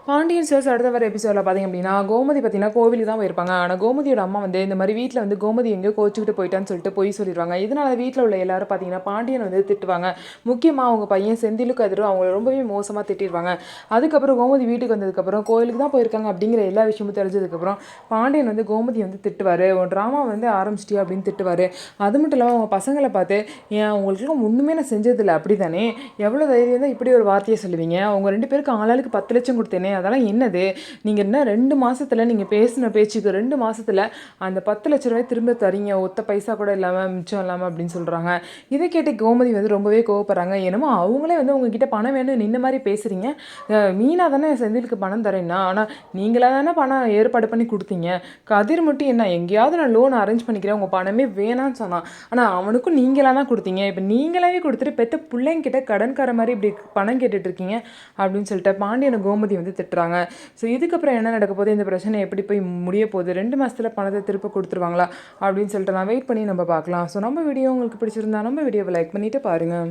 Pandian stores அடுத்த வர எபிசோடில் பார்த்திங்க அப்படின்னா கோமதி பார்த்தீங்கன்னா கோவிலுக்கு தான் போயிருப்பாங்க. ஆனால் கோமதியோட அம்மா வந்து இந்த மாதிரி வீட்டில் வந்து கோமதி எங்கேயோ கோச்சிக்கிட்டு போயிட்டான்னு சொல்லிட்டு போய் சொல்லிடுவாங்க. இதனால் வீட்டில் உள்ள எல்லாரும் பார்த்தீங்கன்னா பாண்டியன் வந்து திட்டுவாங்க. முக்கியமாக அவங்க பையன் செந்திலுக்கு எதிரும் அவங்கள ரொம்பவே மோசமாக திட்டிடுவாங்க. அதுக்கப்புறம் கோமதி வீட்டுக்கு வந்ததுக்கப்புறம் கோவிலுக்கு தான் போயிருக்காங்க அப்படிங்கிற எல்லா விஷயமும் தெரிஞ்சதுக்கப்புறம் பாண்டியன் வந்து கோமதி வந்து திட்டுவார். உன் ட்ராமா வந்து ஆரம்பிச்சிட்டியா அப்படின்னு திட்டுவார். அது மட்டும் இல்லாமல் அவங்க பசங்களை பார்த்து ஏன் உங்களுக்குலாம் ஒன்றுமே நான் செஞ்சதில்லை அப்படி தானே, எவ்வளோ தைரியம் தான் இப்படி ஒரு வார்த்தையை சொல்லுவீங்க, அவங்க 2 பேருக்கு ஆளாளுக்கு 10 லட்சம் கொடுத்தேனே அதெல்லாம் என்னது, நீங்கள் என்ன 2 மாதத்தில் நீங்கள் பேசின பேச்சுக்கு 2 மாதத்தில் அந்த 10 லட்ச ரூபாய் திரும்ப தரீங்க, ஒத்த பைசா கூட இல்லாமல் மிச்சம் இல்லாமல் அப்படின்னு சொல்கிறாங்க. இதை கேட்டு கோமதி வந்து ரொம்பவே கோவப்படுறாங்க. என்னமோ அவங்களே வந்து உங்ககிட்ட பணம் வேணும் நின்ன மாதிரி பேசுகிறீங்க, மீனா தானே செந்திலுக்கு பணம் தரேன்னா, ஆனால் நீங்களாக தானே பணம் ஏற்பாடு பண்ணி கொடுத்தீங்க, கதிர் மட்டும் என்ன எங்கேயாவது நான் லோன் அரேஞ்ச் பண்ணிக்கிறேன் உங்கள் பணமே வேணான்னு சொன்னான், ஆனால் அவனுக்கும் நீங்களாக தான் கொடுத்தீங்க, இப்போ நீங்களாவே கொடுத்துட்டு பெற்ற பிள்ளைங்கிட்ட கடன்கார மாதிரி இப்படி பணம் கேட்டுட்டு இருக்கீங்க அப்படின்னு சொல்லிட்டு பாண்டியனை கோமதி வந்து திட்டுறாங்க. ஸோ இதுக்கப்புறம் என்ன நடக்க போகுது, இந்த பிரச்சனை எப்படி போய் முடிய போகுது, 2 மாதத்தில் பணத்தை திருப்ப கொடுத்துருவாங்களா அப்படின்னு சொல்லிட்டு நான் வெயிட் பண்ணி நம்ம பார்க்கலாம். ஸோ நம்ம வீடியோ உங்களுக்கு பிடிச்சிருந்தா நம்ம வீடியோவை லைக் பண்ணிவிட்டு பாருங்கள்.